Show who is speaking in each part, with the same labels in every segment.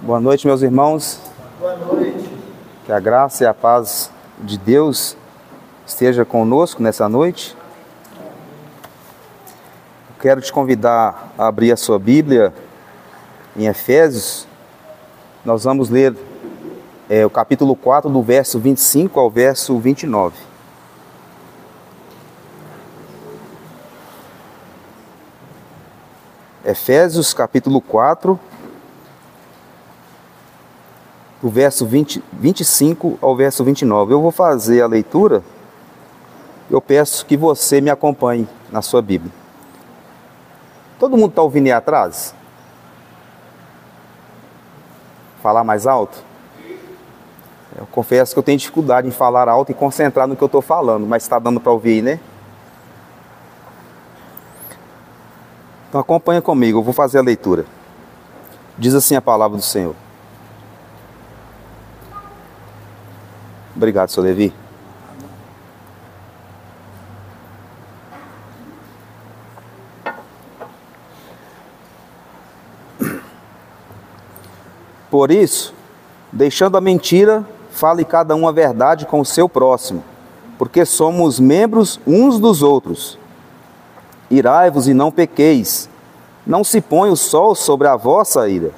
Speaker 1: Boa noite, meus irmãos.
Speaker 2: Boa noite.
Speaker 1: Que a graça e a paz de Deus esteja conosco nessa noite. Quero te convidar a abrir a sua Bíblia em Efésios. Nós vamos ler o capítulo 4, do verso 25 ao verso 29. Efésios capítulo 4, do verso 25 ao verso 29. Eu vou fazer a leitura. Eu peço que você me acompanhe na sua Bíblia. Todo mundo está ouvindo aí atrás? Falar mais alto? Eu confesso que eu tenho dificuldade em falar alto e concentrar no que eu estou falando, mas está dando para ouvir aí, né? Então acompanha comigo, eu vou fazer a leitura. Diz assim a palavra do Senhor. Obrigado, Sr. Levi. Por isso, deixando a mentira, fale cada um a verdade com o seu próximo, porque somos membros uns dos outros. Irai-vos e não pequeis, não se ponha o sol sobre a vossa ira,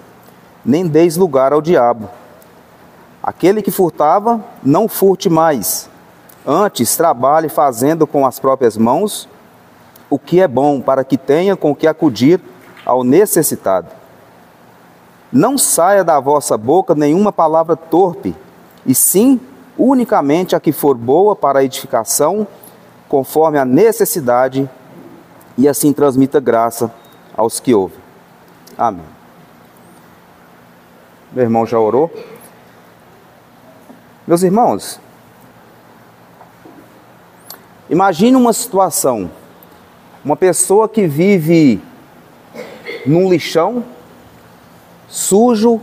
Speaker 1: nem deis lugar ao diabo. Aquele que furtava, não furte mais, antes trabalhe fazendo com as próprias mãos o que é bom, para que tenha com que acudir ao necessitado. Não saia da vossa boca nenhuma palavra torpe, e sim unicamente a que for boa para a edificação, conforme a necessidade, e assim transmita graça aos que ouvem. Amém. Meu irmão já orou? Meus irmãos, imagine uma situação, uma pessoa que vive num lixão, sujo,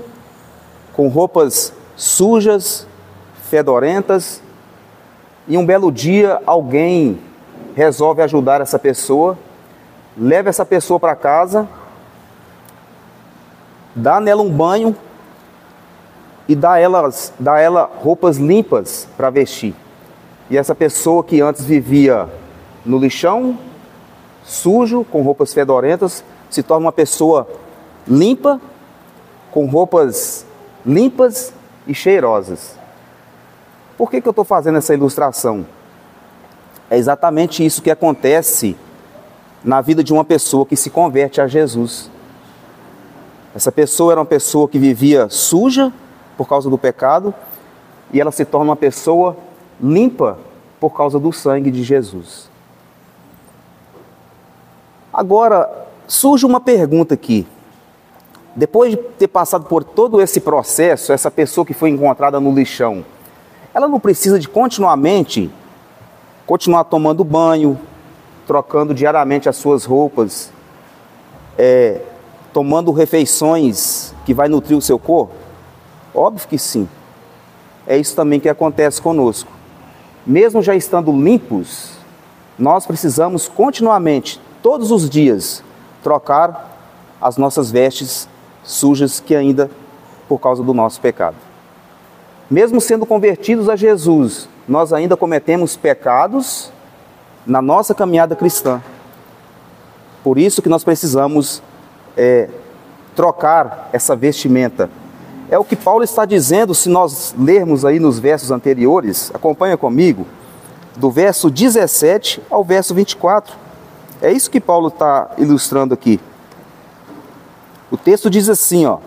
Speaker 1: com roupas sujas, fedorentas, e um belo dia alguém resolve ajudar essa pessoa, leva essa pessoa para casa, dá nela um banho e dá ela roupas limpas para vestir. E essa pessoa que antes vivia no lixão, sujo, com roupas fedorentas, se torna uma pessoa limpa, com roupas limpas e cheirosas. Por que eu estou fazendo essa ilustração? É exatamente isso que acontece na vida de uma pessoa que se converte a Jesus. Essa pessoa era uma pessoa que vivia suja por causa do pecado, e ela se torna uma pessoa limpa por causa do sangue de Jesus. Agora, surge uma pergunta aqui. Depois de ter passado por todo esse processo, essa pessoa que foi encontrada no lixão, ela não precisa de continuar tomando banho, trocando diariamente as suas roupas, tomando refeições que vai nutrir o seu corpo? Óbvio que sim. É isso também que acontece conosco. Mesmo já estando limpos, nós precisamos continuamente, todos os dias, trocar as nossas vestes sujas que ainda por causa do nosso pecado. Mesmo sendo convertidos a Jesus, nós ainda cometemos pecados na nossa caminhada cristã. Por isso que nós precisamos trocar essa vestimenta. É o que Paulo está dizendo, se nós lermos aí nos versos anteriores, acompanha comigo, do verso 17 ao verso 24. É isso que Paulo está ilustrando aqui. O texto diz assim, ó.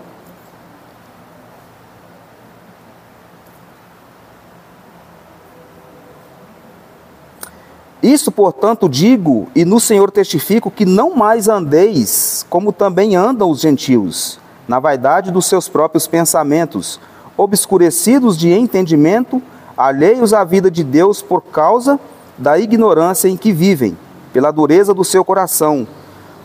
Speaker 1: Isso, portanto, digo, e no Senhor testifico, que não mais andeis como também andam os gentios, na vaidade dos seus próprios pensamentos, obscurecidos de entendimento, alheios à vida de Deus por causa da ignorância em que vivem, pela dureza do seu coração,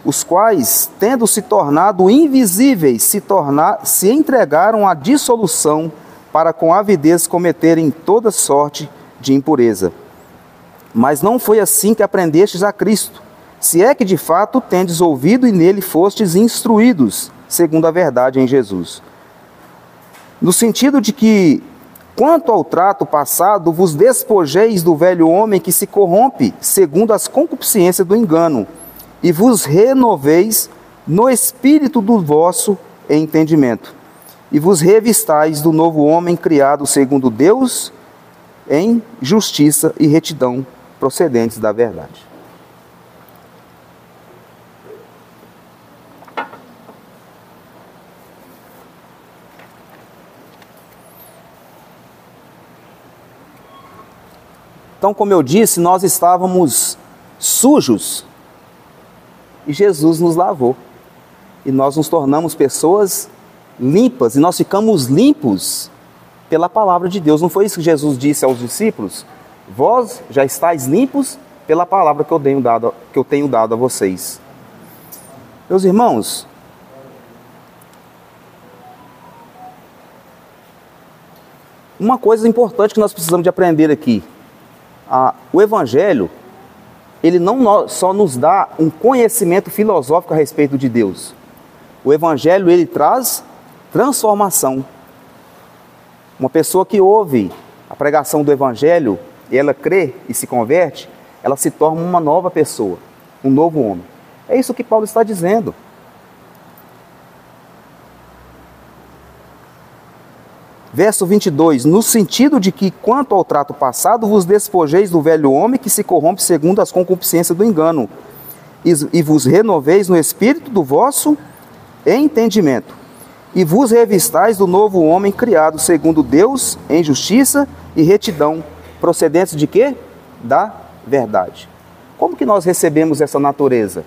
Speaker 1: os quais, tendo se tornado invisíveis, se entregaram à dissolução, para com avidez cometerem toda sorte de impureza. Mas não foi assim que aprendestes a Cristo, se é que de fato tendes ouvido e nele fostes instruídos, segundo a verdade em Jesus. No sentido de que, quanto ao trato passado, vos despojeis do velho homem que se corrompe segundo as concupiscências do engano, e vos renoveis no espírito do vosso entendimento, e vos revistais do novo homem criado segundo Deus, em justiça e retidão procedentes da verdade. Então, como eu disse, nós estávamos sujos e Jesus nos lavou. E nós nos tornamos pessoas limpas, e nós ficamos limpos pela palavra de Deus. Não foi isso que Jesus disse aos discípulos? Vós já estáis limpos pela palavra que eu tenho dado a vocês. Meus irmãos, uma coisa importante que nós precisamos de aprender aqui. O Evangelho, ele não só nos dá um conhecimento filosófico a respeito de Deus. O Evangelho, ele traz transformação. Uma pessoa que ouve a pregação do Evangelho, e ela crê e se converte, ela se torna uma nova pessoa, um novo homem. É isso que Paulo está dizendo. Verso 22, no sentido de que, quanto ao trato passado, vos despojeis do velho homem que se corrompe segundo as concupiscências do engano, e vos renoveis no espírito do vosso entendimento, e vos revistais do novo homem criado segundo Deus, em justiça e retidão, procedentes de quê? Da verdade. Como que nós recebemos essa natureza?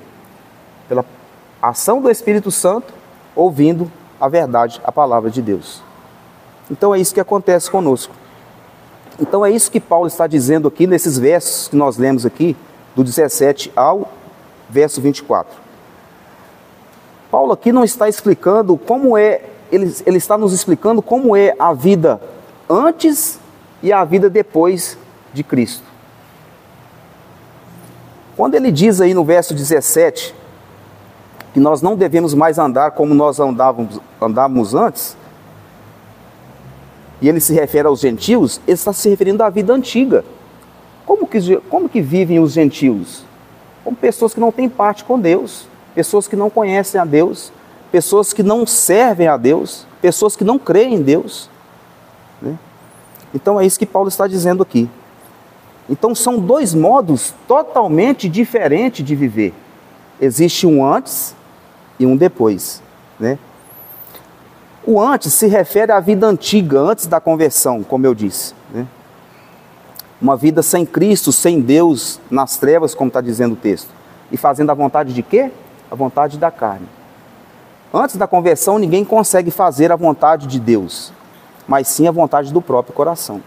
Speaker 1: Pela ação do Espírito Santo, ouvindo a verdade, a palavra de Deus. Então é isso que acontece conosco. Então é isso que Paulo está dizendo aqui nesses versos que nós lemos aqui, do 17 ao verso 24. Paulo aqui não está explicando como é, ele está nos explicando como é a vida antes e a vida depois de Cristo. Quando ele diz aí no verso 17, que nós não devemos mais andar como nós andávamos antes, e ele se refere aos gentios, ele está se referindo à vida antiga. Como que vivem os gentios? Como pessoas que não têm parte com Deus, pessoas que não conhecem a Deus, pessoas que não servem a Deus, pessoas que não creem em Deus. Né? Então é isso que Paulo está dizendo aqui. Então são dois modos totalmente diferentes de viver. Existe um antes e um depois, né? O antes se refere à vida antiga, antes da conversão, como eu disse, né? Uma vida sem Cristo, sem Deus, nas trevas, como está dizendo o texto. E fazendo a vontade de quê? A vontade da carne. Antes da conversão, ninguém consegue fazer a vontade de Deus, mas sim a vontade do próprio coração.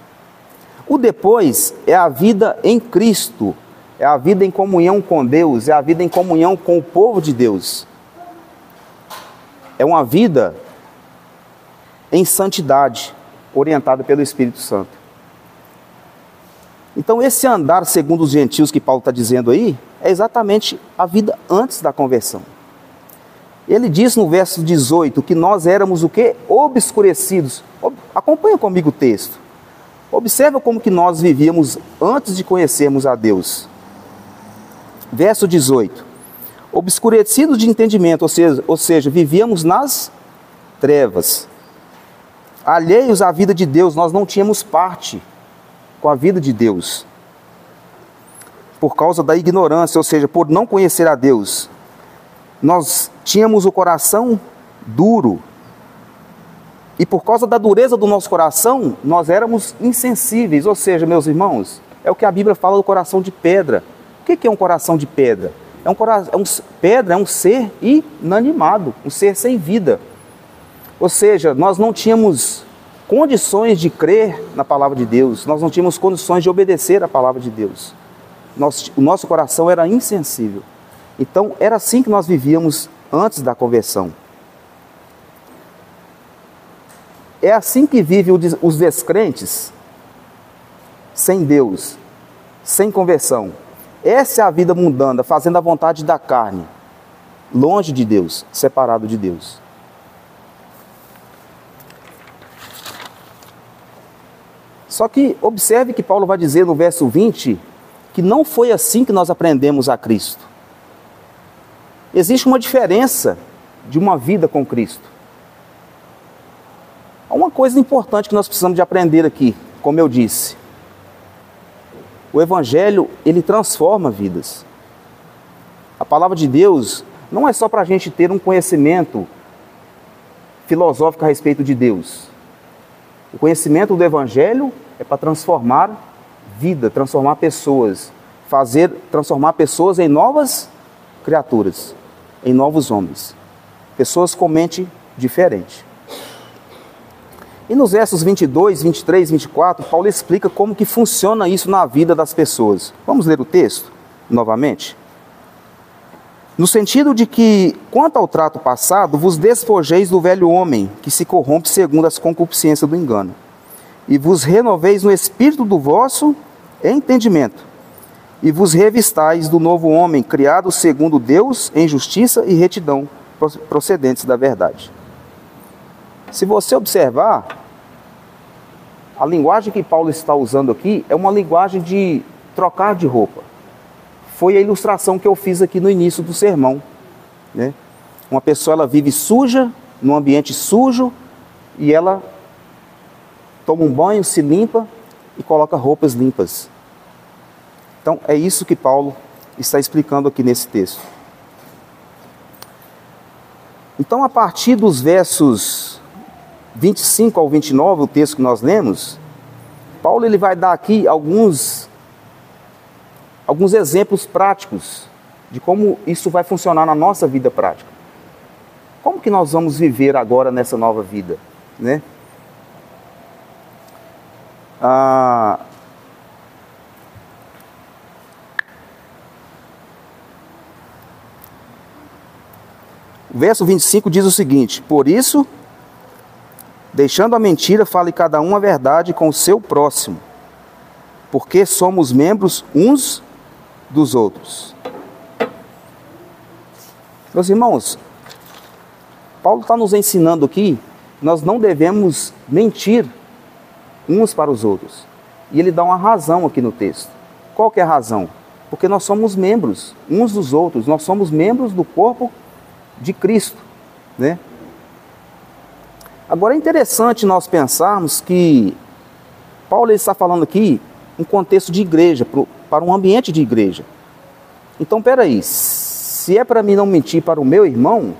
Speaker 1: O depois é a vida em Cristo, é a vida em comunhão com Deus, é a vida em comunhão com o povo de Deus. É uma vida em santidade, orientada pelo Espírito Santo. Então esse andar segundo os gentios que Paulo está dizendo aí, é exatamente a vida antes da conversão. Ele diz no verso 18 que nós éramos o quê? Obscurecidos. Acompanha comigo o texto. Observa como que nós vivíamos antes de conhecermos a Deus. Verso 18. Obscurecidos de entendimento, ou seja, vivíamos nas trevas. Alheios à vida de Deus, nós não tínhamos parte com a vida de Deus. Por causa da ignorância, ou seja, por não conhecer a Deus. Nós tínhamos o coração duro. E por causa da dureza do nosso coração, nós éramos insensíveis. Ou seja, meus irmãos, é o que a Bíblia fala do coração de pedra. O que é um coração de pedra? Pedra é um ser inanimado, um ser sem vida. Ou seja, nós não tínhamos condições de crer na palavra de Deus, nós não tínhamos condições de obedecer à palavra de Deus. O nosso coração era insensível. Então, era assim que nós vivíamos antes da conversão. É assim que vivem os descrentes, sem Deus, sem conversão. Essa é a vida mundana, fazendo a vontade da carne, longe de Deus, separado de Deus. Só que observe que Paulo vai dizer no verso 20 que não foi assim que nós aprendemos a Cristo. Existe uma diferença de uma vida com Cristo. Há uma coisa importante que nós precisamos de aprender aqui, como eu disse. O Evangelho, ele transforma vidas. A palavra de Deus não é só para a gente ter um conhecimento filosófico a respeito de Deus. O conhecimento do Evangelho é para transformar vida, transformar pessoas, transformar pessoas em novas criaturas, em novos homens, pessoas com mente diferente. E nos versos 22, 23, 24, Paulo explica como que funciona isso na vida das pessoas. Vamos ler o texto novamente? No sentido de que, quanto ao trato passado, vos despojeis do velho homem, que se corrompe segundo as concupiscências do engano, e vos renoveis no espírito do vosso entendimento, e vos revistais do novo homem, criado segundo Deus em justiça e retidão, procedentes da verdade. Se você observar, a linguagem que Paulo está usando aqui é uma linguagem de trocar de roupa. Foi a ilustração que eu fiz aqui no início do sermão, né? Uma pessoa, ela vive suja, num ambiente sujo, e ela toma um banho, se limpa e coloca roupas limpas. Então, é isso que Paulo está explicando aqui nesse texto. Então, a partir dos versos 25 ao 29, o texto que nós lemos, Paulo ele vai dar aqui alguns exemplos práticos de como isso vai funcionar na nossa vida prática. Como que nós vamos viver agora nessa nova vida, né? O verso 25 diz o seguinte: por isso, deixando a mentira, fale cada um a verdade com o seu próximo, porque somos membros uns dos outros. Meus irmãos, Paulo está nos ensinando aqui que nós não devemos mentir uns para os outros. E ele dá uma razão aqui no texto. Qual que é a razão? Porque nós somos membros uns dos outros, nós somos membros do corpo de Cristo, né? Agora é interessante nós pensarmos que Paulo está falando aqui um contexto de igreja, para um ambiente de igreja. Então, peraí, se é para mim não mentir para o meu irmão,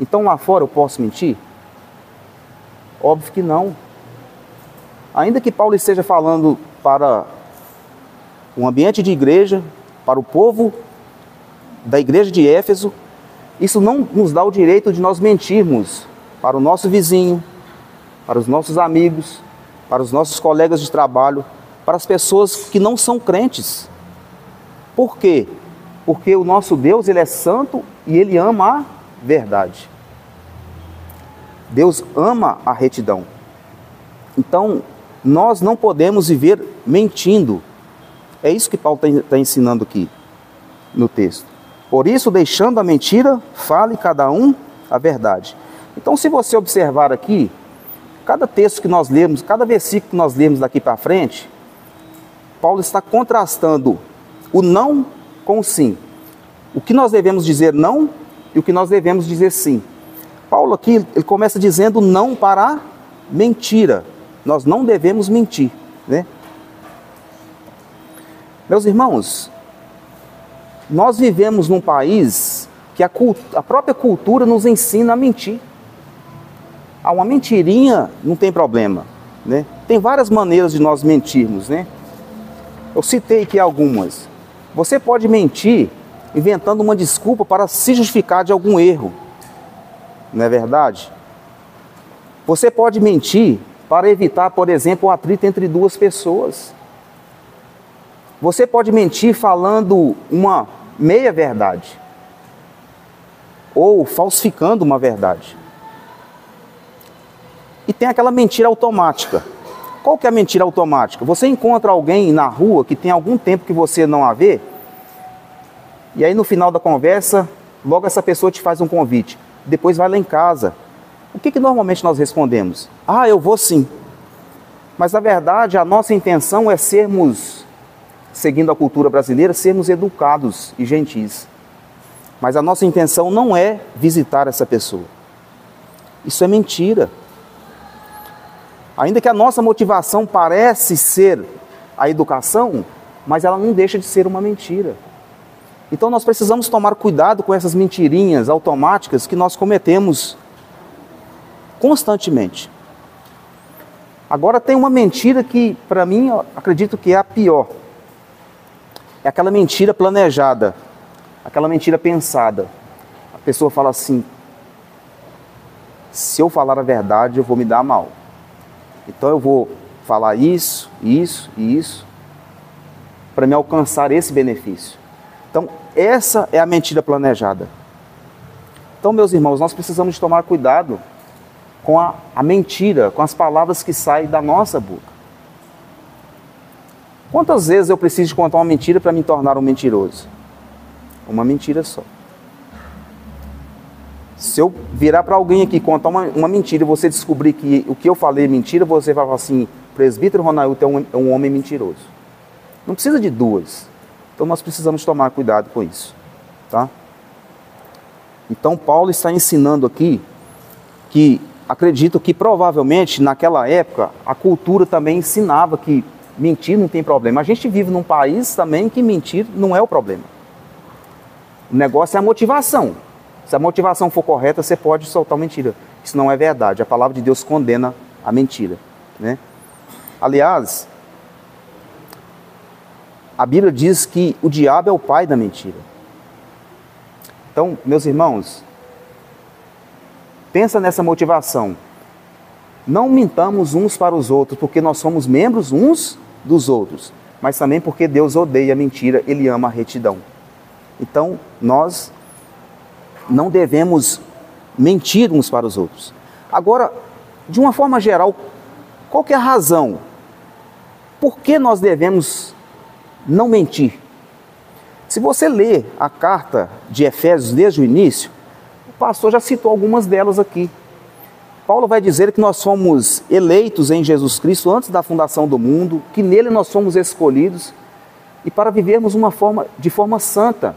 Speaker 1: então lá fora eu posso mentir? Óbvio que não. Ainda que Paulo esteja falando para um ambiente de igreja, para o povo da igreja de Éfeso, isso não nos dá o direito de nós mentirmos para o nosso vizinho, para os nossos amigos, para os nossos colegas de trabalho, para as pessoas que não são crentes. Por quê? Porque o nosso Deus, ele é santo e ele ama a verdade. Deus ama a retidão. Então, nós não podemos viver mentindo. É isso que Paulo está ensinando aqui no texto. Por isso, deixando a mentira, fale cada um a verdade. Então, se você observar aqui, cada texto que nós lemos, cada versículo que nós lemos daqui para frente, Paulo está contrastando o não com o sim. O que nós devemos dizer não e o que nós devemos dizer sim. Paulo aqui, ele começa dizendo não para a mentira. Nós não devemos mentir, né? Meus irmãos, nós vivemos num país que a própria cultura nos ensina a mentir. Uma mentirinha não tem problema, né? Tem várias maneiras de nós mentirmos, né? Eu citei aqui algumas. Você pode mentir inventando uma desculpa para se justificar de algum erro, não é verdade? Você pode mentir para evitar, por exemplo, um atrito entre duas pessoas. Você pode mentir falando uma meia-verdade ou falsificando uma verdade. E tem aquela mentira automática. Qual que é a mentira automática? Você encontra alguém na rua que tem algum tempo que você não a vê, e aí no final da conversa, logo essa pessoa te faz um convite. Depois vai lá em casa. O que normalmente nós respondemos? Ah, eu vou sim. Mas, na verdade, a nossa intenção é sermos, seguindo a cultura brasileira, sermos educados e gentis. Mas a nossa intenção não é visitar essa pessoa. Isso é mentira. Ainda que a nossa motivação parece ser a educação, mas ela não deixa de ser uma mentira. Então nós precisamos tomar cuidado com essas mentirinhas automáticas que nós cometemos constantemente. Agora tem uma mentira que, para mim, eu acredito que é a pior. É aquela mentira planejada, aquela mentira pensada. A pessoa fala assim: se eu falar a verdade, eu vou me dar mal. Então eu vou falar isso, isso e isso, para me alcançar esse benefício. Então essa é a mentira planejada. Então, meus irmãos, nós precisamos tomar cuidado com a mentira, com as palavras que saem da nossa boca. Quantas vezes eu preciso contar uma mentira para me tornar um mentiroso? Uma mentira só. Se eu virar para alguém aqui contar uma mentira e você descobrir que o que eu falei é mentira, você vai falar assim: presbítero Ronaldo é um homem mentiroso. Não precisa de duas. Então nós precisamos tomar cuidado com isso, tá? Então Paulo está ensinando aqui que, acredito que provavelmente naquela época a cultura também ensinava que mentir não tem problema. A gente vive num país também que mentir não é o problema. O negócio é a motivação. Se a motivação for correta, você pode soltar uma mentira. Isso não é verdade. A palavra de Deus condena a mentira, né? Aliás, a Bíblia diz que o diabo é o pai da mentira. Então, meus irmãos, pensa nessa motivação. Não mintamos uns para os outros, porque nós somos membros uns dos outros, mas também porque Deus odeia a mentira, Ele ama a retidão. Então, nós não devemos mentir uns para os outros. Agora, de uma forma geral, qual que é a razão? Por que nós devemos não mentir? Se você ler a carta de Efésios desde o início, o pastor já citou algumas delas aqui. Paulo vai dizer que nós fomos eleitos em Jesus Cristo antes da fundação do mundo, que nele nós fomos escolhidos, e para vivermos de forma santa.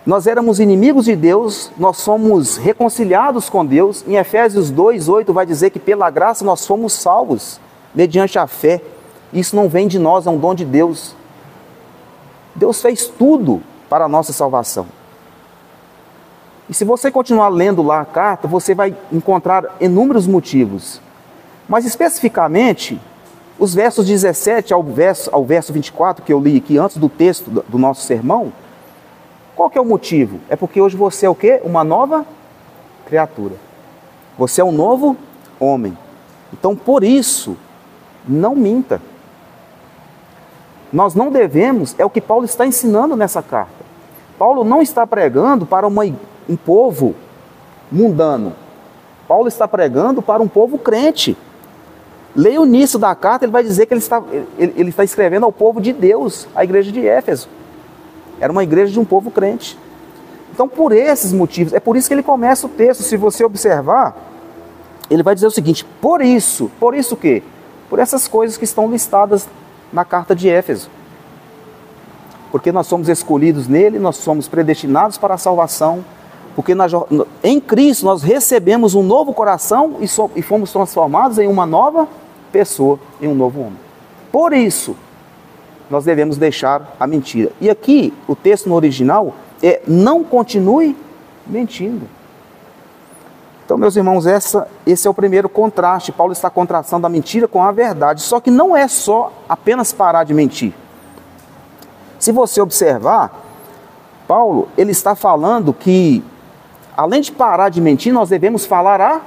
Speaker 1: Nós éramos inimigos de Deus, nós somos reconciliados com Deus. Em Efésios 2:8 vai dizer que pela graça nós fomos salvos, mediante a fé. Isso não vem de nós, é um dom de Deus. Deus fez tudo para a nossa salvação. E se você continuar lendo lá a carta, você vai encontrar inúmeros motivos. Mas especificamente, os versos 17 ao verso 24, que eu li aqui antes do texto do nosso sermão, qual que é o motivo? É porque hoje você é o quê? Uma nova criatura. Você é um novo homem. Então, por isso, não minta. Nós não devemos, é o que Paulo está ensinando nessa carta. Paulo não está pregando para um povo mundano. Paulo está pregando para um povo crente. Leia o início da carta, ele vai dizer que ele está escrevendo ao povo de Deus, a igreja de Éfeso. Era uma igreja de um povo crente. Então, por esses motivos, é por isso que ele começa o texto. Se você observar, ele vai dizer o seguinte: por isso o quê? Por essas coisas que estão listadas na carta de Éfeso. Porque nós somos escolhidos nele, nós somos predestinados para a salvação, porque em Cristo nós recebemos um novo coração e fomos transformados em uma nova pessoa, em um novo homem. Por isso, nós devemos deixar a mentira. E aqui, o texto no original é: não continue mentindo. Então, meus irmãos, esse é o primeiro contraste. Paulo está contrastando a mentira com a verdade. Só que não é só apenas parar de mentir. Se você observar, Paulo, ele está falando que, além de parar de mentir, nós devemos falar a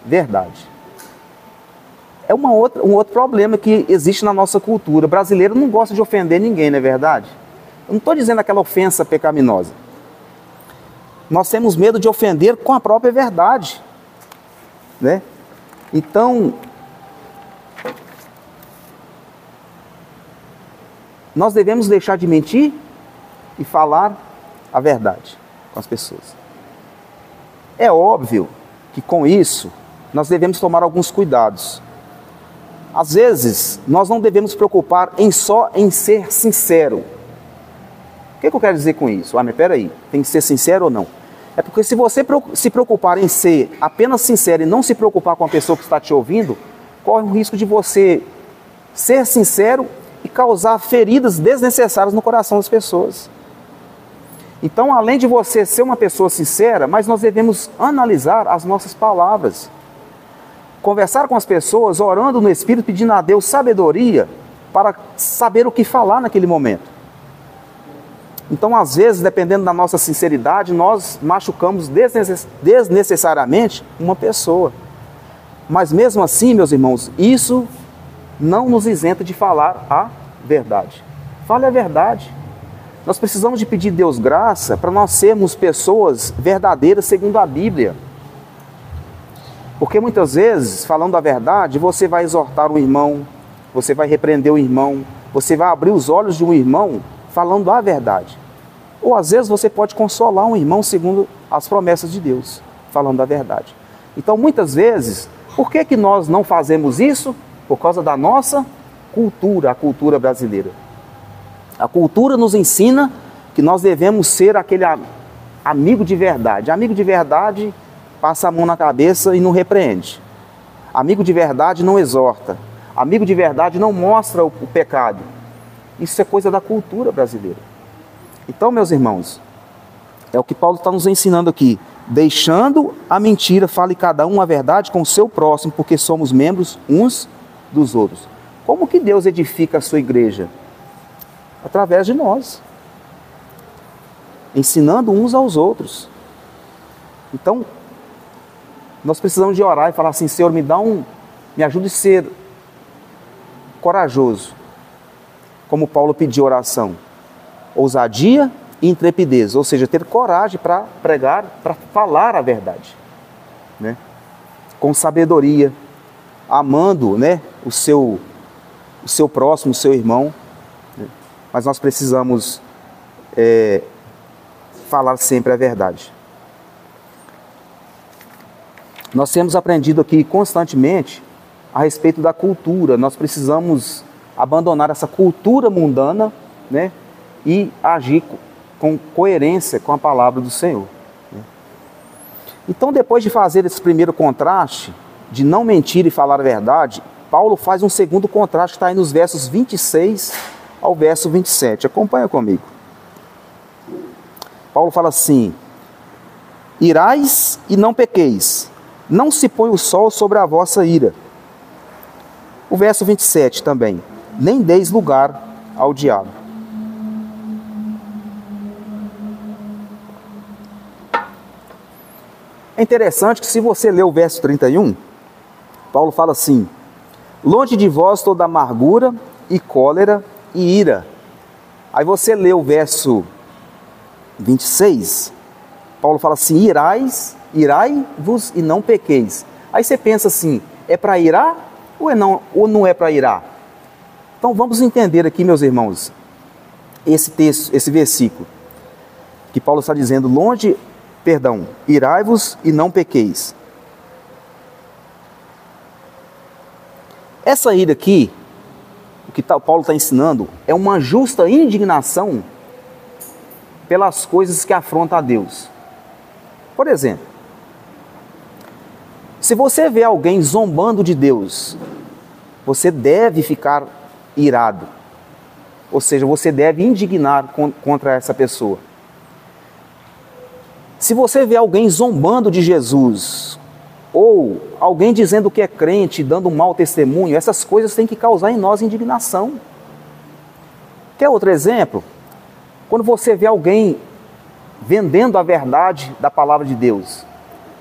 Speaker 1: verdade. É um outro problema que existe na nossa cultura. O brasileiro não gosta de ofender ninguém, não é verdade? Eu não estou dizendo aquela ofensa pecaminosa. Nós temos medo de ofender com a própria verdade, né? Então, nós devemos deixar de mentir e falar a verdade com as pessoas. É óbvio que com isso nós devemos tomar alguns cuidados. Às vezes, nós não devemos preocupar só em ser sincero. O que eu quero dizer com isso? Mas peraí, tem que ser sincero ou não? É porque se você se preocupar em ser apenas sincero e não se preocupar com a pessoa que está te ouvindo, corre o risco de você ser sincero e causar feridas desnecessárias no coração das pessoas. Então, além de você ser uma pessoa sincera, mas nós devemos analisar as nossas palavras. Conversar com as pessoas, orando no Espírito, pedindo a Deus sabedoria para saber o que falar naquele momento. Então, às vezes, dependendo da nossa sinceridade, nós machucamos desnecessariamente uma pessoa. Mas mesmo assim, meus irmãos, isso não nos isenta de falar a verdade. Fale a verdade. Nós precisamos de pedir a Deus graça para nós sermos pessoas verdadeiras segundo a Bíblia. Porque muitas vezes, falando a verdade, você vai exortar um irmão, você vai repreender o irmão, você vai abrir os olhos de um irmão falando a verdade. Ou às vezes você pode consolar um irmão segundo as promessas de Deus, falando a verdade. Então muitas vezes, por que nós não fazemos isso? Por causa da nossa cultura, a cultura brasileira. A cultura nos ensina que nós devemos ser aquele amigo de verdade. Amigo de verdade passa a mão na cabeça e não repreende. Amigo de verdade não exorta. Amigo de verdade não mostra o pecado. Isso é coisa da cultura brasileira. Então, meus irmãos, é o que Paulo está nos ensinando aqui. Deixando a mentira, fale cada um a verdade com o seu próximo, porque somos membros uns dos outros. Como que Deus edifica a sua igreja? Através de nós. Ensinando uns aos outros. Então, nós precisamos de orar e falar assim: Senhor, me ajude a ser corajoso, como Paulo pediu oração, ousadia e intrepidez, ou seja, ter coragem para pregar, para falar a verdade, né? Com sabedoria, amando, né, o seu próximo, o seu irmão, né? Mas nós precisamos falar sempre a verdade. Nós temos aprendido aqui constantemente a respeito da cultura. Nós precisamos abandonar essa cultura mundana, né, e agir com coerência com a palavra do Senhor, né? Então, depois de fazer esse primeiro contraste, de não mentir e falar a verdade, Paulo faz um segundo contraste que está aí nos versos 26 ao verso 27. Acompanha comigo. Paulo fala assim: irais e não pequeis, não se põe o sol sobre a vossa ira. O verso 27 também: nem deis lugar ao diabo. É interessante que, se você ler o verso 31, Paulo fala assim: longe de vós toda amargura e cólera e ira. Aí você lê o verso 26, Paulo fala assim: irai-vos e não pequeis. Aí você pensa assim: é para irar ou não é para irar? Então vamos entender aqui, meus irmãos, esse texto, esse versículo, que Paulo está dizendo: irai-vos e não pequeis. Essa ira aqui, o que Paulo está ensinando, é uma justa indignação pelas coisas que afrontam a Deus. Por exemplo, se você vê alguém zombando de Deus, você deve ficar irado. Ou seja, você deve indignar contra essa pessoa. Se você vê alguém zombando de Jesus, ou alguém dizendo que é crente, dando um mau testemunho, essas coisas têm que causar em nós indignação. Quer outro exemplo? Quando você vê alguém vendendo a verdade da palavra de Deus,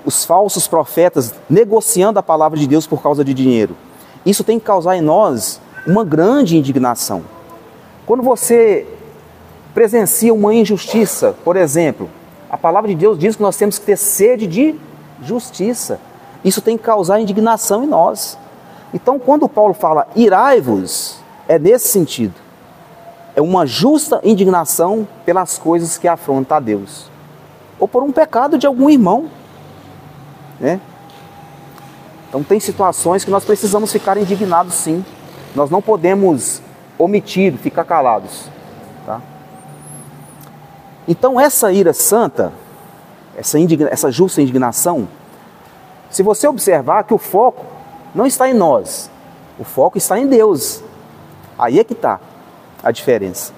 Speaker 1: os falsos profetas negociando a palavra de Deus por causa de dinheiro, isso tem que causar em nós uma grande indignação. Quando você presencia uma injustiça, por exemplo, a palavra de Deus diz que nós temos que ter sede de justiça. Isso tem que causar indignação em nós. Então, quando Paulo fala irai-vos, é nesse sentido. É uma justa indignação pelas coisas que afrontam a Deus, ou por um pecado de algum irmão, né? Então tem situações que nós precisamos ficar indignados, sim. Nós não podemos omitir, ficar calados. Tá? Então essa ira santa, essa justa indignação, se você observar que o foco não está em nós, o foco está em Deus. Aí é que está a diferença.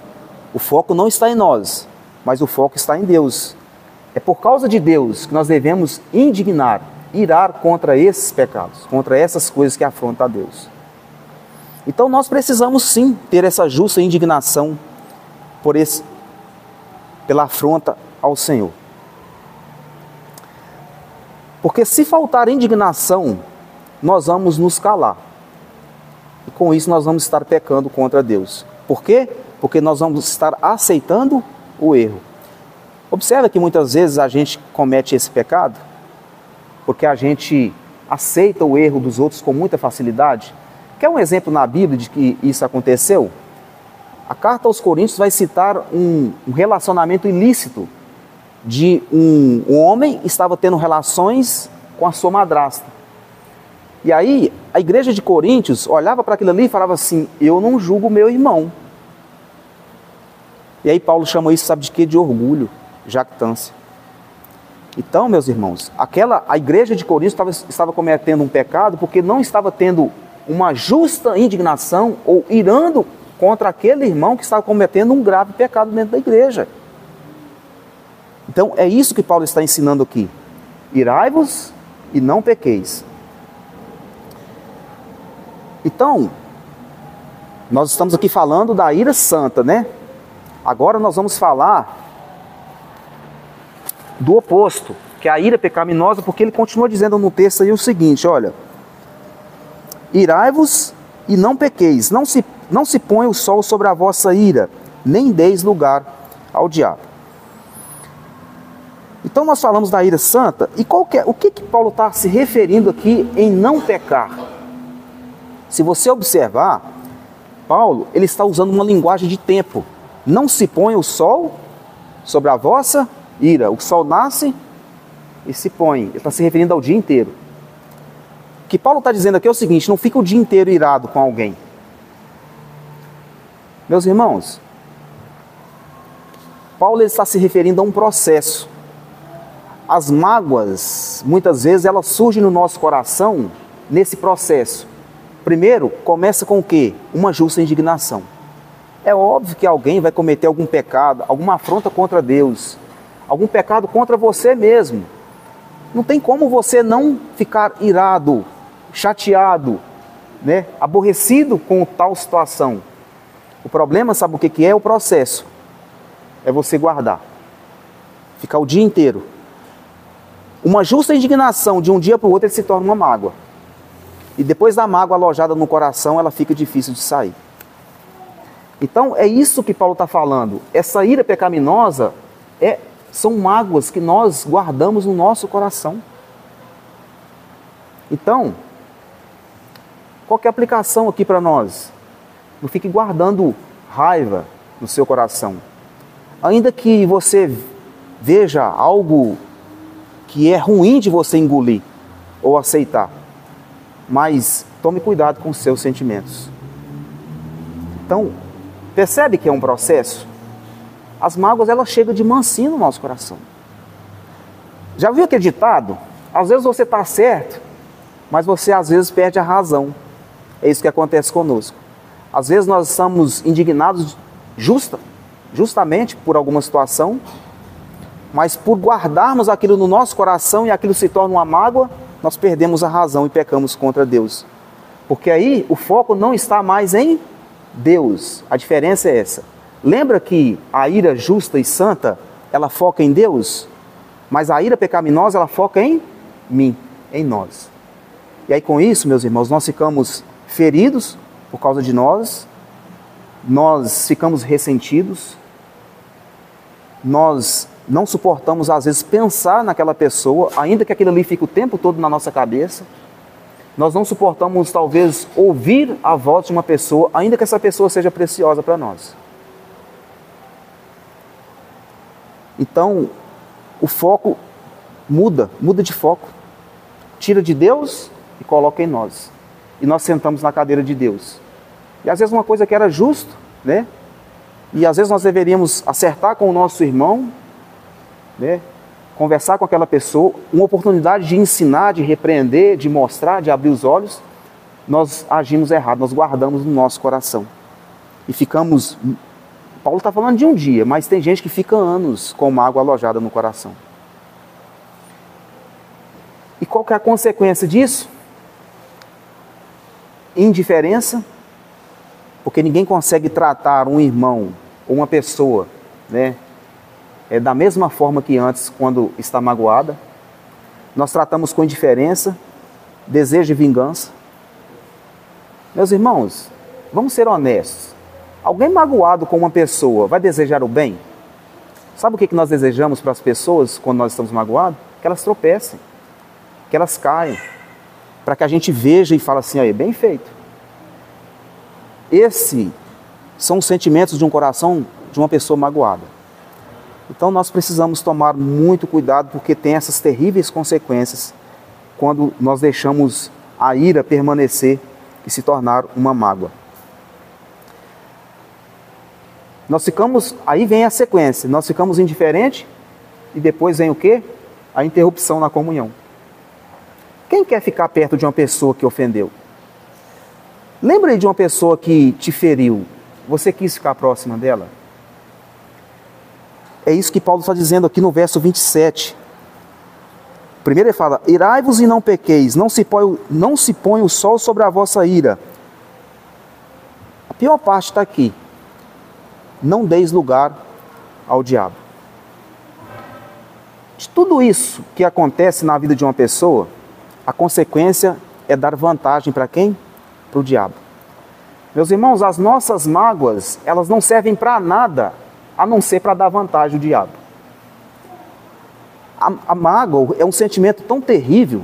Speaker 1: O foco não está em nós, mas o foco está em Deus. É por causa de Deus que nós devemos indignar, irar contra esses pecados, contra essas coisas que afrontam a Deus. Então nós precisamos sim ter essa justa indignação pela afronta ao Senhor. Porque se faltar indignação, nós vamos nos calar. E com isso nós vamos estar pecando contra Deus. Por quê? Porque nós vamos estar aceitando o erro. Observa que muitas vezes a gente comete esse pecado porque a gente aceita o erro dos outros com muita facilidade. Quer um exemplo na Bíblia de que isso aconteceu? A carta aos Coríntios vai citar um relacionamento ilícito de um homem que estava tendo relações com a sua madrasta. E aí a igreja de Coríntios olhava para aquilo ali e falava assim: eu não julgo meu irmão. E aí Paulo chama isso, sabe de quê? De orgulho, jactância. Então, meus irmãos, a igreja de Coríntios estava cometendo um pecado porque não estava tendo uma justa indignação ou irando contra aquele irmão que estava cometendo um grave pecado dentro da igreja. Então, é isso que Paulo está ensinando aqui. Irai-vos e não pequeis. Então, nós estamos aqui falando da ira santa, né? Agora nós vamos falar do oposto, que é a ira pecaminosa, porque ele continua dizendo no texto aí o seguinte, olha: irai-vos e não pequeis, não se ponha o sol sobre a vossa ira, nem deis lugar ao diabo. Então nós falamos da ira santa, e o que Paulo está se referindo aqui em não pecar? Se você observar, Paulo ele está usando uma linguagem de tempo. Não se ponha o sol sobre a vossa ira. O sol nasce e se põe. Ele está se referindo ao dia inteiro. O que Paulo está dizendo aqui é o seguinte: não fica o dia inteiro irado com alguém. Meus irmãos, Paulo ele está se referindo a um processo. As mágoas, muitas vezes, elas surgem no nosso coração nesse processo. Primeiro, começa com o quê? Uma justa indignação. É óbvio que alguém vai cometer algum pecado, alguma afronta contra Deus, algum pecado contra você mesmo. Não tem como você não ficar irado, chateado, né? Aborrecido com tal situação. O problema, sabe o que é? O processo. É você guardar. Ficar o dia inteiro. Uma justa indignação de um dia para o outro ele se torna uma mágoa. E depois da mágoa alojada no coração, ela fica difícil de sair. Então é isso que Paulo está falando. Essa ira pecaminosa são mágoas que nós guardamos no nosso coração. Então, qual que é a aplicação aqui para nós? Não fique guardando raiva no seu coração. Ainda que você veja algo que é ruim de você engolir ou aceitar, mas tome cuidado com os seus sentimentos. Então, percebe que é um processo? As mágoas, elas chegam de mansinho no nosso coração. Já viu aquele ditado? Às vezes você está certo, mas você às vezes perde a razão. É isso que acontece conosco. Às vezes nós estamos indignados justamente por alguma situação, mas por guardarmos aquilo no nosso coração e aquilo se torna uma mágoa, nós perdemos a razão e pecamos contra Deus. Porque aí o foco não está mais em Deus. A diferença é essa. Lembra que a ira justa e santa, ela foca em Deus? Mas a ira pecaminosa, ela foca em mim, em nós. E aí com isso, meus irmãos, nós ficamos feridos por causa de nós ficamos ressentidos, nós não suportamos às vezes pensar naquela pessoa, ainda que aquilo ali fique o tempo todo na nossa cabeça. Nós não suportamos talvez ouvir a voz de uma pessoa, ainda que essa pessoa seja preciosa para nós. Então, o foco muda de foco. Tira de Deus e coloca em nós. E nós sentamos na cadeira de Deus. E às vezes uma coisa que era justo, né? E às vezes nós deveríamos acertar com o nosso irmão, né? Conversar com aquela pessoa, uma oportunidade de ensinar, de repreender, de mostrar, de abrir os olhos, nós agimos errado, nós guardamos no nosso coração. E ficamos... Paulo está falando de um dia, mas tem gente que fica anos com mágoa alojada no coração. E qual que é a consequência disso? Indiferença, porque ninguém consegue tratar um irmão ou uma pessoa, né, da mesma forma que antes, quando está magoada. Nós tratamos com indiferença, desejo de vingança. Meus irmãos, vamos ser honestos. Alguém magoado com uma pessoa vai desejar o bem? Sabe o que nós desejamos para as pessoas quando nós estamos magoados? Que elas tropecem, que elas caiam, para que a gente veja e fale assim, aí, bem feito. Esses são os sentimentos de um coração de uma pessoa magoada. Então nós precisamos tomar muito cuidado, porque tem essas terríveis consequências quando nós deixamos a ira permanecer e se tornar uma mágoa. Nós ficamos, aí vem a sequência, nós ficamos indiferentes e depois vem o quê? A interrupção na comunhão. Quem quer ficar perto de uma pessoa que ofendeu? Lembra aí de uma pessoa que te feriu, você quis ficar próxima dela? É isso que Paulo está dizendo aqui no verso 27. Primeiro ele fala, irai-vos e não pequeis, não se põe o sol sobre a vossa ira. A pior parte está aqui. Não deis lugar ao diabo. De tudo isso que acontece na vida de uma pessoa, a consequência é dar vantagem para quem? Para o diabo. Meus irmãos, as nossas mágoas, elas não servem para nada, a não ser para dar vantagem ao diabo. A mágoa é um sentimento tão terrível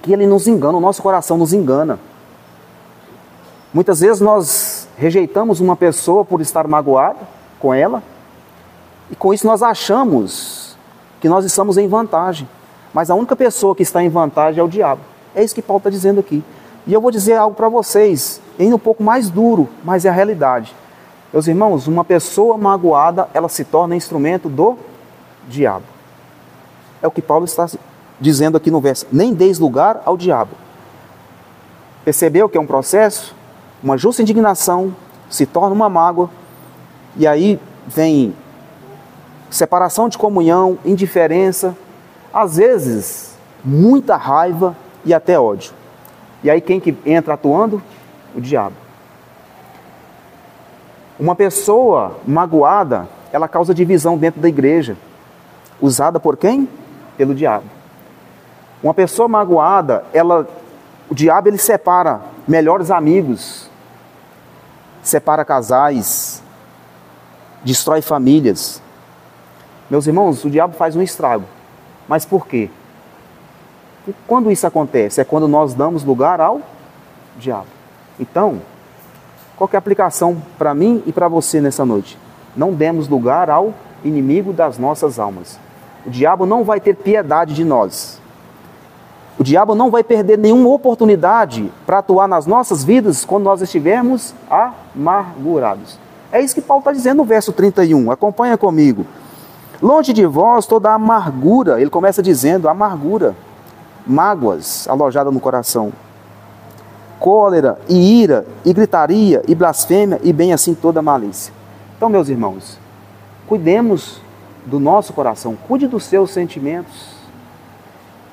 Speaker 1: que ele nos engana, o nosso coração nos engana. Muitas vezes nós rejeitamos uma pessoa por estar magoado com ela, e com isso nós achamos que nós estamos em vantagem. Mas a única pessoa que está em vantagem é o diabo. É isso que Paulo está dizendo aqui. E eu vou dizer algo para vocês, ainda um pouco mais duro, mas é a realidade. Meus irmãos, uma pessoa magoada, ela se torna instrumento do diabo. É o que Paulo está dizendo aqui no verso. Nem deis lugar ao diabo. Percebeu que é um processo? Uma justa indignação se torna uma mágoa. E aí vem separação de comunhão, indiferença, às vezes muita raiva e até ódio. E aí quem que entra atuando? O diabo. Uma pessoa magoada, ela causa divisão dentro da igreja. Usada por quem? Pelo diabo. Uma pessoa magoada, o diabo ele separa melhores amigos, separa casais, destrói famílias. Meus irmãos, o diabo faz um estrago. Mas por quê? E quando isso acontece? É quando nós damos lugar ao diabo. Então, qual que é a aplicação para mim e para você nessa noite? Não demos lugar ao inimigo das nossas almas. O diabo não vai ter piedade de nós. O diabo não vai perder nenhuma oportunidade para atuar nas nossas vidas quando nós estivermos amargurados. É isso que Paulo está dizendo no verso 31. Acompanha comigo. Longe de vós toda a amargura. Ele começa dizendo amargura, mágoas alojadas no coração. Cólera, e ira, e gritaria, e blasfêmia, e bem assim toda malícia. Então, meus irmãos, cuidemos do nosso coração, cuide dos seus sentimentos,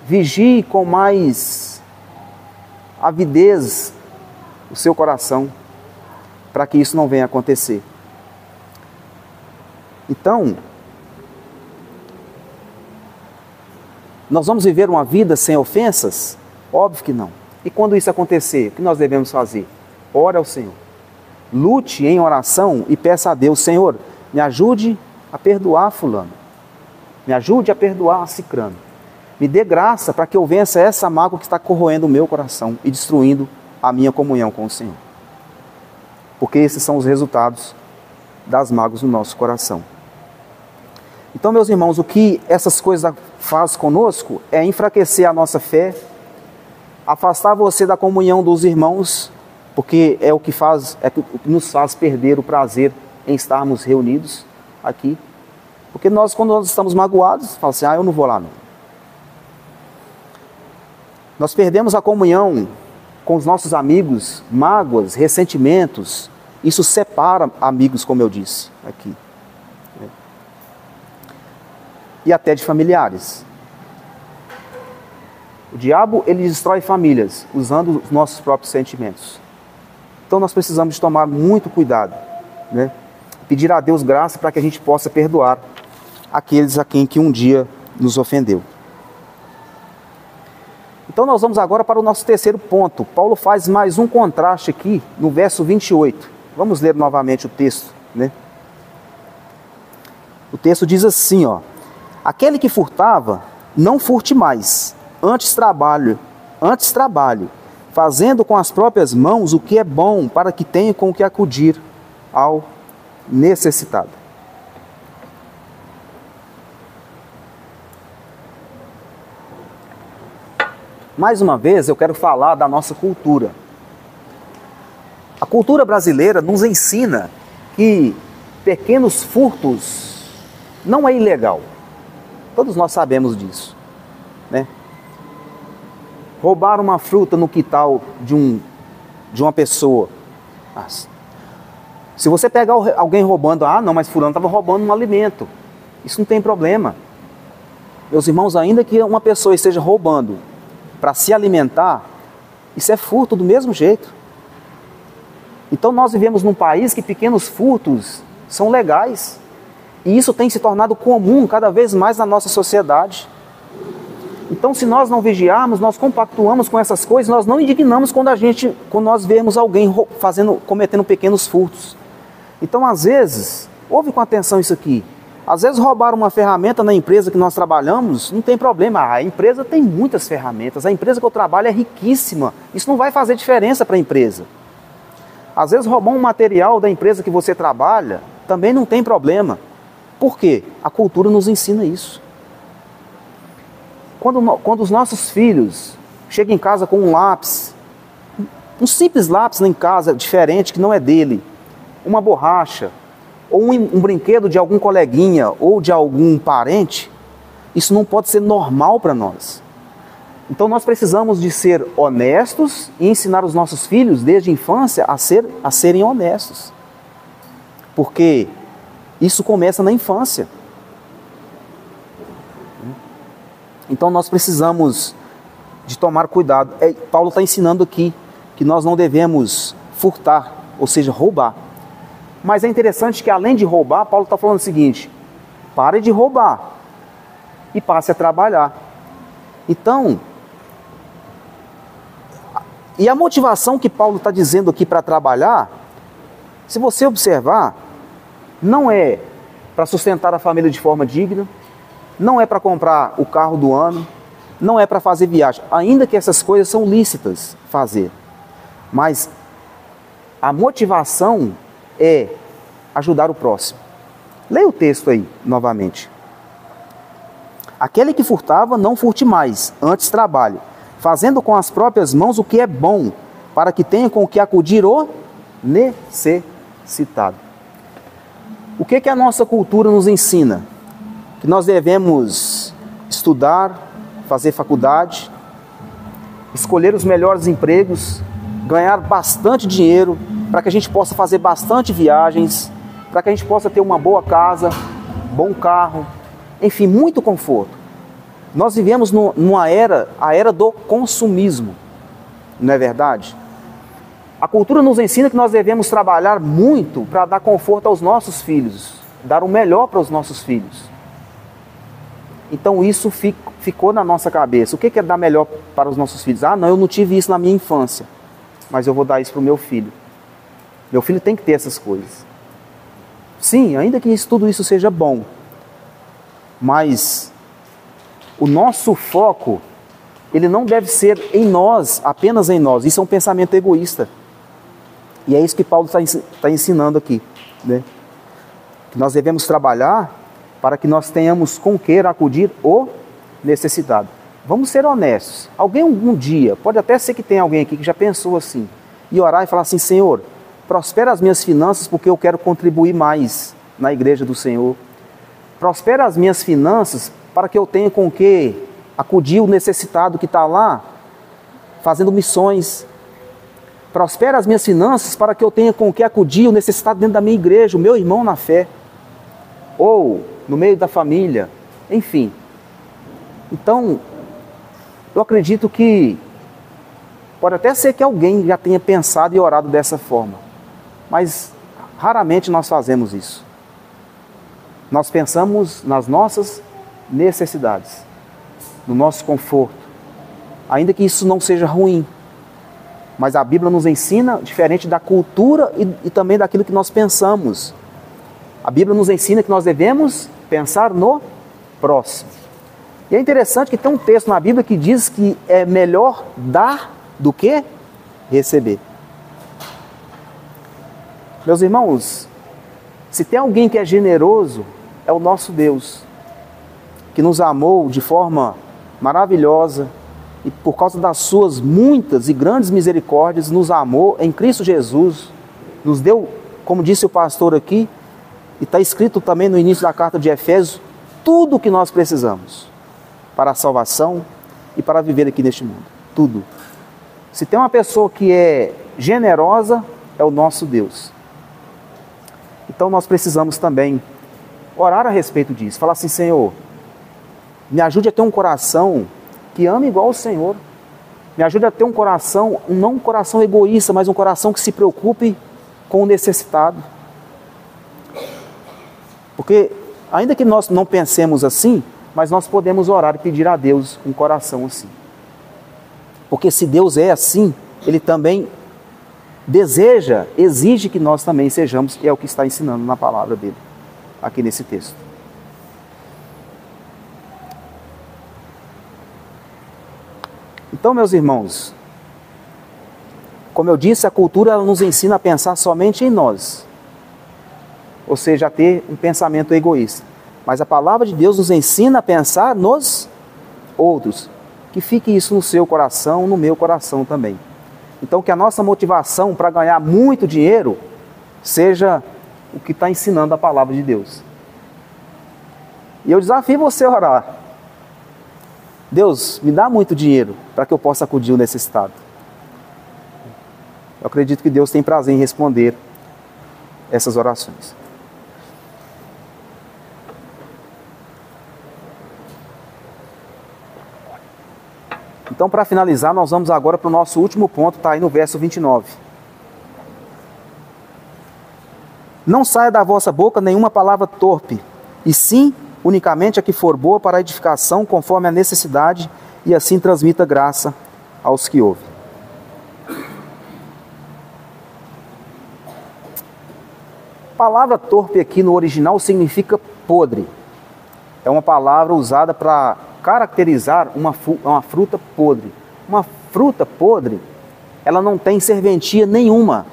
Speaker 1: vigie com mais avidez o seu coração, para que isso não venha a acontecer. Então, nós vamos viver uma vida sem ofensas? Óbvio que não. E quando isso acontecer, o que nós devemos fazer? Ore ao Senhor. Lute em oração e peça a Deus, Senhor, me ajude a perdoar fulano. Me ajude a perdoar cicrano. Me dê graça para que eu vença essa mágoa que está corroendo o meu coração e destruindo a minha comunhão com o Senhor. Porque esses são os resultados das mágoas no nosso coração. Então, meus irmãos, o que essas coisas fazem conosco é enfraquecer a nossa fé, afastar você da comunhão dos irmãos, porque é o que nos faz perder o prazer em estarmos reunidos aqui. Porque quando nós estamos magoados, falamos assim, eu não vou lá não. Nós perdemos a comunhão com os nossos amigos, mágoas, ressentimentos. Isso separa amigos, como eu disse aqui. E até de familiares. O diabo, ele destrói famílias, usando os nossos próprios sentimentos. Então nós precisamos de tomar muito cuidado, né? Pedir a Deus graça para que a gente possa perdoar aqueles a quem que um dia nos ofendeu. Então nós vamos agora para o nosso terceiro ponto. Paulo faz mais um contraste aqui no verso 28. Vamos ler novamente o texto, né? O texto diz assim, ó: aquele que furtava, não furte mais, antes trabalhe, fazendo com as próprias mãos o que é bom, para que tenha com o que acudir ao necessitado. Mais uma vez, eu quero falar da nossa cultura. A cultura brasileira nos ensina que pequenos furtos não é ilegal. Todos nós sabemos disso, né? Roubar uma fruta no quintal de uma pessoa. Se você pegar alguém roubando, não, mas fulano estava roubando um alimento. Isso não tem problema. Meus irmãos, ainda que uma pessoa esteja roubando para se alimentar, isso é furto do mesmo jeito. Então nós vivemos num país que pequenos furtos são legais. E isso tem se tornado comum cada vez mais na nossa sociedade. Então, se nós não vigiarmos, nós compactuamos com essas coisas, nós não indignamos quando nós vemos alguém cometendo pequenos furtos. Então, às vezes, ouve com atenção isso aqui, às vezes roubar uma ferramenta na empresa que nós trabalhamos, não tem problema, a empresa tem muitas ferramentas, a empresa que eu trabalho é riquíssima, isso não vai fazer diferença para a empresa. Às vezes roubar um material da empresa que você trabalha, também não tem problema. Por quê? A cultura nos ensina isso. Quando os nossos filhos chegam em casa com um lápis, um simples lápis em casa, diferente, que não é dele, uma borracha, ou um brinquedo de algum coleguinha, ou de algum parente, isso não pode ser normal para nós. Então nós precisamos de ser honestos e ensinar os nossos filhos, desde a infância, a serem honestos. Porque isso começa na infância. Então nós precisamos de tomar cuidado. Paulo está ensinando aqui que nós não devemos furtar, ou seja, roubar. Mas é interessante que além de roubar, Paulo está falando o seguinte: pare de roubar e passe a trabalhar. Então, e a motivação que Paulo está dizendo aqui para trabalhar, se você observar, não é para sustentar a família de forma digna, não é para comprar o carro do ano, não é para fazer viagem, ainda que essas coisas são lícitas fazer. Mas a motivação é ajudar o próximo. Leia o texto aí novamente. Aquele que furtava, não furte mais, antes trabalhe, fazendo com as próprias mãos o que é bom, para que tenha com o que acudir o necessitado. O que a nossa cultura nos ensina? Que nós devemos estudar, fazer faculdade, escolher os melhores empregos, ganhar bastante dinheiro, para que a gente possa fazer bastante viagens, para que a gente possa ter uma boa casa, bom carro, enfim, muito conforto. Nós vivemos a era do consumismo, não é verdade? A cultura nos ensina que nós devemos trabalhar muito para dar conforto aos nossos filhos, dar o melhor para os nossos filhos. Então isso ficou na nossa cabeça. O que é dar melhor para os nossos filhos? Não, eu não tive isso na minha infância, mas eu vou dar isso para o meu filho. Meu filho tem que ter essas coisas. Sim, ainda que tudo isso seja bom, mas o nosso foco, ele não deve ser em nós, apenas em nós. Isso é um pensamento egoísta. E é isso que Paulo está ensinando aqui, né? Que nós devemos trabalhar para que nós tenhamos com que acudir o necessitado. vamos ser honestos. Alguém algum dia, pode até ser que tenha alguém aqui que já pensou assim, e orar e falar assim: Senhor, prospera as minhas finanças porque eu quero contribuir mais na igreja do Senhor. Prospera as minhas finanças para que eu tenha com que acudir o necessitado que está lá fazendo missões. Prospera as minhas finanças para que eu tenha com que acudir o necessitado dentro da minha igreja, o meu irmão na fé, ou no meio da família, enfim. Então, eu acredito que pode até ser que alguém já tenha pensado e orado dessa forma, mas raramente nós fazemos isso. Nós pensamos nas nossas necessidades, no nosso conforto, ainda que isso não seja ruim. Mas a Bíblia nos ensina diferente da cultura e também daquilo que nós pensamos. A Bíblia nos ensina que nós devemos pensar no próximo. E é interessante que tem um texto na Bíblia que diz que é melhor dar do que receber. Meus irmãos, se tem alguém que é generoso, é o nosso Deus, que nos amou de forma maravilhosa e por causa das suas muitas e grandes misericórdias, nos amou em Cristo Jesus, nos deu, como disse o pastor aqui, e está escrito também no início da carta de Efésios, tudo o que nós precisamos para a salvação e para viver aqui neste mundo. Tudo. Se tem uma pessoa que é generosa, é o nosso Deus. Então nós precisamos também orar a respeito disso. Falar assim: Senhor, me ajude a ter um coração que ame igual ao Senhor. Me ajude a ter um coração, não um coração egoísta, mas um coração que se preocupe com o necessitado. Porque, ainda que nós não pensemos assim, mas nós podemos orar e pedir a Deus um coração assim. Porque se Deus é assim, Ele também deseja, exige que nós também sejamos, e é o que está ensinando na palavra dele, aqui nesse texto. Então, meus irmãos, como eu disse, a cultura ela nos ensina a pensar somente em nós, ou seja, a ter um pensamento egoísta. Mas a palavra de Deus nos ensina a pensar nos outros. Que fique isso no seu coração, no meu coração também. Então, que a nossa motivação para ganhar muito dinheiro seja o que está ensinando a palavra de Deus. E eu desafio você a orar: Deus, me dá muito dinheiro para que eu possa acudir o necessitado. Eu acredito que Deus tem prazer em responder essas orações. Então, para finalizar, nós vamos agora para o nosso último ponto, está aí no verso 29. Não saia da vossa boca nenhuma palavra torpe, e sim unicamente a que for boa para a edificação, conforme a necessidade, e assim transmita graça aos que ouvem. Palavra torpe aqui no original significa podre. É uma palavra usada para caracterizar uma fruta podre. Uma fruta podre, ela não tem serventia nenhuma.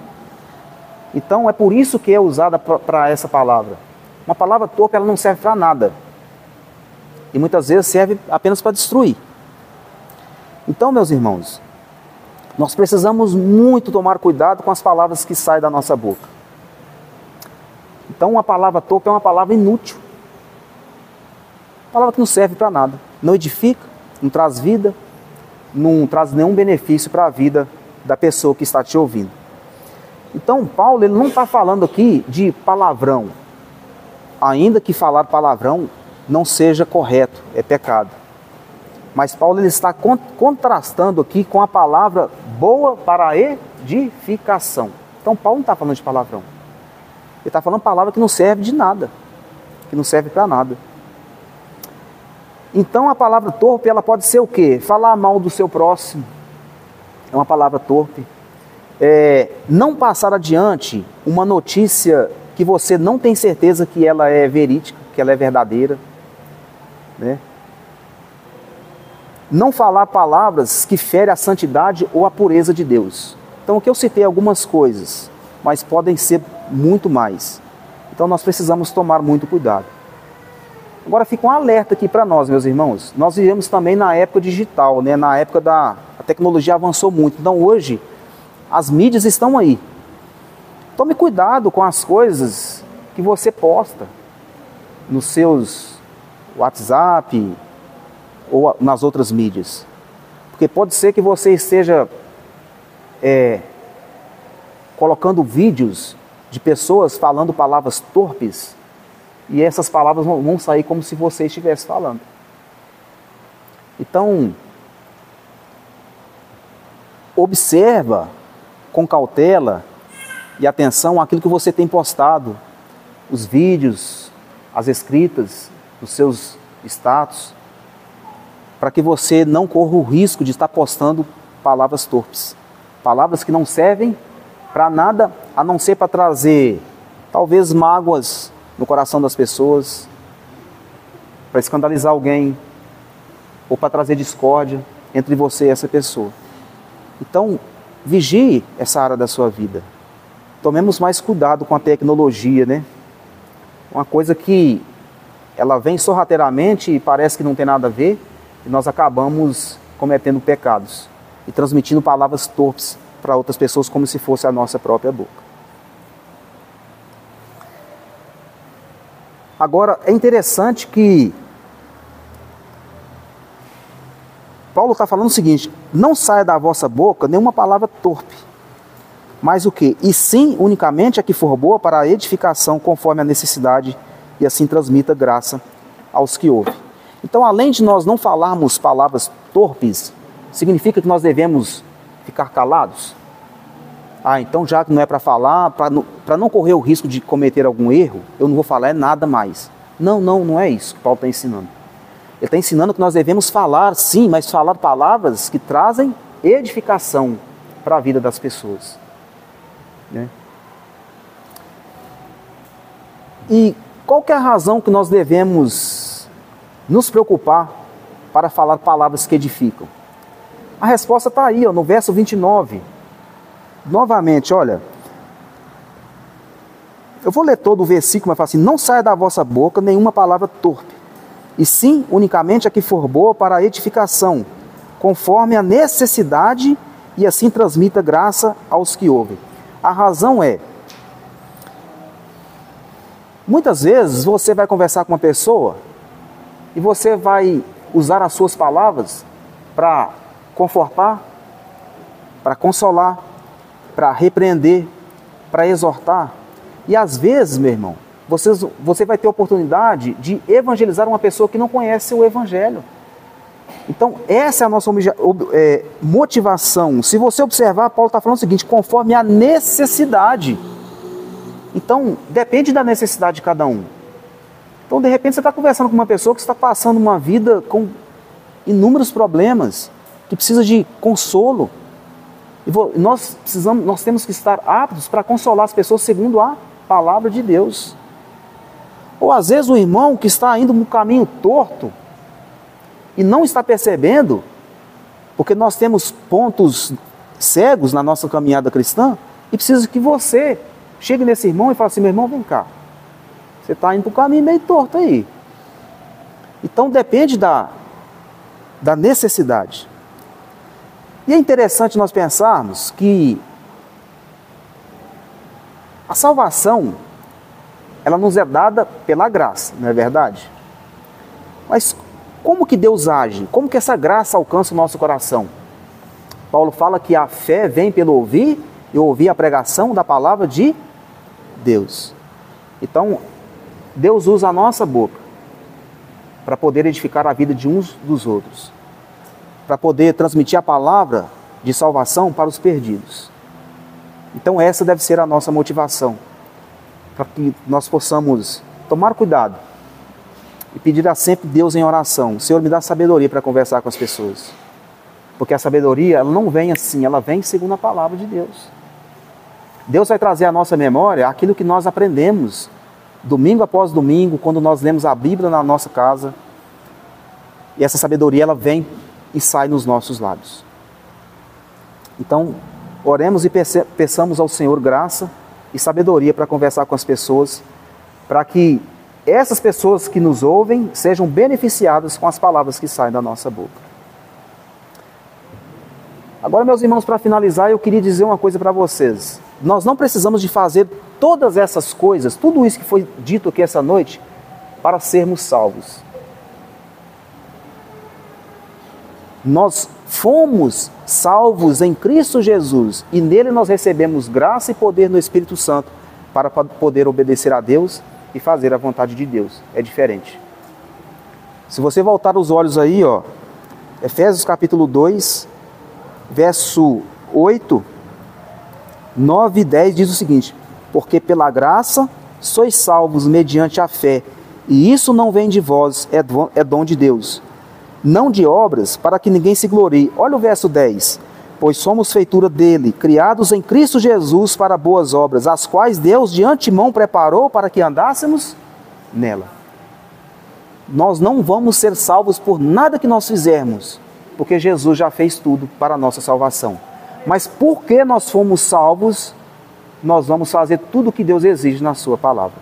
Speaker 1: Então é por isso que é usada para essa palavra. Uma palavra torpe, ela não serve para nada. E muitas vezes serve apenas para destruir. Então, meus irmãos, nós precisamos muito tomar cuidado com as palavras que saem da nossa boca. Então, uma palavra torpe é uma palavra inútil. Uma palavra que não serve para nada. Não edifica, não traz vida, não traz nenhum benefício para a vida da pessoa que está te ouvindo. Então, Paulo ele não está falando aqui de palavrão. Ainda que falar palavrão não seja correto, é pecado. Mas Paulo ele está contrastando aqui com a palavra boa para a edificação. Então, Paulo não está falando de palavrão. Ele está falando palavra que não serve de nada, que não serve para nada. Então, a palavra torpe, ela pode ser o quê? Falar mal do seu próximo. É uma palavra torpe. Não passar adiante uma notícia que você não tem certeza que ela é verídica, que ela é verdadeira, né? Não falar palavras que ferem a santidade ou a pureza de Deus. Então, aqui eu citei algumas coisas, mas podem ser muito mais. Então, nós precisamos tomar muito cuidado. Agora fica um alerta aqui para nós, meus irmãos. Nós vivemos também na época digital, né? Na época a tecnologia avançou muito. Então hoje as mídias estão aí. Tome cuidado com as coisas que você posta nos seus WhatsApp ou nas outras mídias. Porque pode ser que você esteja colocando vídeos de pessoas falando palavras torpes e essas palavras vão sair como se você estivesse falando. Então, observa com cautela e atenção aquilo que você tem postado, os vídeos, as escritas, os seus status, para que você não corra o risco de estar postando palavras torpes, palavras que não servem para nada a não ser para trazer talvez mágoas no coração das pessoas, para escandalizar alguém ou para trazer discórdia entre você e essa pessoa. Então, vigie essa área da sua vida. Tomemos mais cuidado com a tecnologia, né? Uma coisa que ela vem sorrateiramente e parece que não tem nada a ver, e nós acabamos cometendo pecados e transmitindo palavras torpes para outras pessoas como se fosse a nossa própria boca. Agora, é interessante que Paulo está falando o seguinte: não saia da vossa boca nenhuma palavra torpe, mas o quê? E sim, unicamente a que for boa para a edificação conforme a necessidade, e assim transmita graça aos que ouvem. Então, além de nós não falarmos palavras torpes, significa que nós devemos ficar calados? Então já que não é para falar, para não correr o risco de cometer algum erro, eu não vou falar nada mais. Não é isso que Paulo está ensinando. Ele está ensinando que nós devemos falar, sim, mas falar palavras que trazem edificação para a vida das pessoas, né? E qual que é a razão que nós devemos nos preocupar para falar palavras que edificam? A resposta está aí, no verso 29. Novamente, olha, eu vou ler todo o versículo, mas fala assim: não saia da vossa boca nenhuma palavra torpe, e sim, unicamente a que for boa para a edificação, conforme a necessidade, e assim transmita graça aos que ouvem. A razão é, muitas vezes você vai conversar com uma pessoa e você vai usar as suas palavras para confortar, para consolar, para repreender, para exortar. E às vezes, meu irmão, você vai ter a oportunidade de evangelizar uma pessoa que não conhece o Evangelho. Então, essa é a nossa motivação. Se você observar, Paulo está falando o seguinte: conforme a necessidade. Então, depende da necessidade de cada um. Então, de repente, você está conversando com uma pessoa que está passando uma vida com inúmeros problemas, que precisa de consolo. E nós temos que estar aptos para consolar as pessoas segundo a palavra de Deus. Ou às vezes o irmão que está indo no caminho torto e não está percebendo, porque nós temos pontos cegos na nossa caminhada cristã, e precisa que você chegue nesse irmão e fale assim: meu irmão, vem cá, você está indo para o caminho meio torto aí. Então depende da necessidade. E é interessante nós pensarmos que a salvação, ela nos é dada pela graça, não é verdade? Mas como que Deus age? Como que essa graça alcança o nosso coração? Paulo fala que a fé vem pelo ouvir, e ouvir a pregação da palavra de Deus. Então, Deus usa a nossa boca para poder edificar a vida de uns dos outros, para poder transmitir a palavra de salvação para os perdidos. Então essa deve ser a nossa motivação, para que nós possamos tomar cuidado e pedir a sempre Deus em oração: Senhor, me dá sabedoria para conversar com as pessoas. Porque a sabedoria, ela não vem assim, ela vem segundo a palavra de Deus. Deus vai trazer à nossa memória aquilo que nós aprendemos domingo após domingo, quando nós lemos a Bíblia na nossa casa. E essa sabedoria, ela vem e sai nos nossos lábios. Então, oremos e peçamos ao Senhor graça e sabedoria para conversar com as pessoas, para que essas pessoas que nos ouvem sejam beneficiadas com as palavras que saem da nossa boca. Agora, meus irmãos, para finalizar, eu queria dizer uma coisa para vocês. Nós não precisamos de fazer todas essas coisas, tudo isso que foi dito aqui essa noite, para sermos salvos. Nós fomos salvos em Cristo Jesus e nele nós recebemos graça e poder no Espírito Santo para poder obedecer a Deus e fazer a vontade de Deus. É diferente. Se você voltar os olhos aí, ó, Efésios capítulo 2, verso 8, 9 e 10 diz o seguinte: porque pela graça sois salvos mediante a fé, e isso não vem de vós, é dom de Deus, não de obras, para que ninguém se glorie. Olha o verso 10. Pois somos feitura dele, criados em Cristo Jesus para boas obras, as quais Deus de antemão preparou para que andássemos nela. Nós não vamos ser salvos por nada que nós fizermos, porque Jesus já fez tudo para a nossa salvação. Mas porque nós fomos salvos, nós vamos fazer tudo o que Deus exige na sua palavra.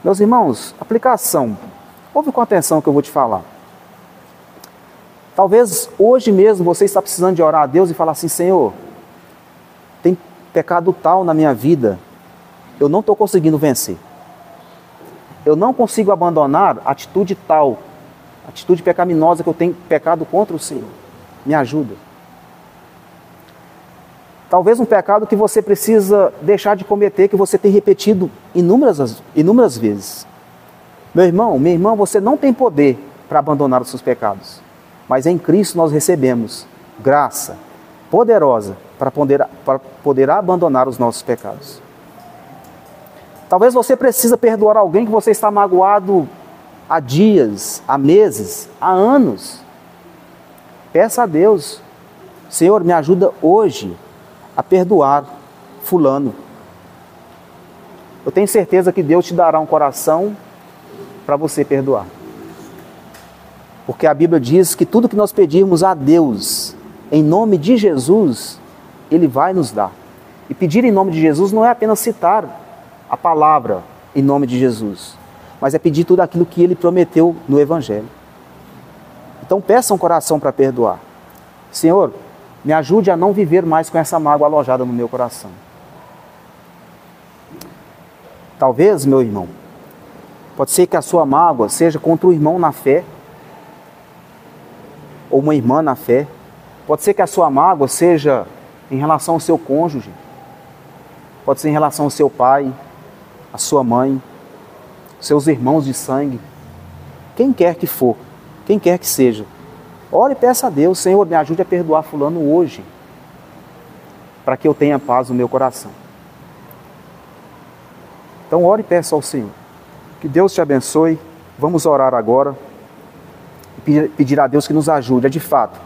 Speaker 1: Meus irmãos, aplicação. Ouve com atenção o que eu vou te falar. Talvez hoje mesmo você está precisando de orar a Deus e falar assim: Senhor, tem pecado tal na minha vida, eu não estou conseguindo vencer. Eu não consigo abandonar atitude tal, atitude pecaminosa que eu tenho pecado contra o Senhor. Me ajuda. Talvez um pecado que você precisa deixar de cometer, que você tem repetido inúmeras vezes. Meu irmão, minha irmã, você não tem poder para abandonar os seus pecados. Mas em Cristo nós recebemos graça poderosa para poder abandonar os nossos pecados. Talvez você precise perdoar alguém que você está magoado há dias, há meses, há anos. Peça a Deus: Senhor, me ajuda hoje a perdoar fulano. Eu tenho certeza que Deus te dará um coração para você perdoar. Porque a Bíblia diz que tudo que nós pedirmos a Deus, em nome de Jesus, Ele vai nos dar. E pedir em nome de Jesus não é apenas citar a palavra em nome de Jesus, mas é pedir tudo aquilo que Ele prometeu no Evangelho. Então peça um coração para perdoar. Senhor, me ajude a não viver mais com essa mágoa alojada no meu coração. Talvez, meu irmão, pode ser que a sua mágoa seja contra o irmão na fé, ou uma irmã na fé. Pode ser que a sua mágoa seja em relação ao seu cônjuge. Pode ser em relação ao seu pai, a sua mãe, seus irmãos de sangue. Quem quer que for, quem quer que seja. Ore e peça a Deus: Senhor, me ajude a perdoar fulano hoje, para que eu tenha paz no meu coração. Então ore e peça ao Senhor. Que Deus te abençoe. Vamos orar agora. Pedir a Deus que nos ajude, de fato,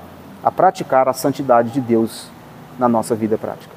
Speaker 1: a praticar a santidade de Deus na nossa vida prática.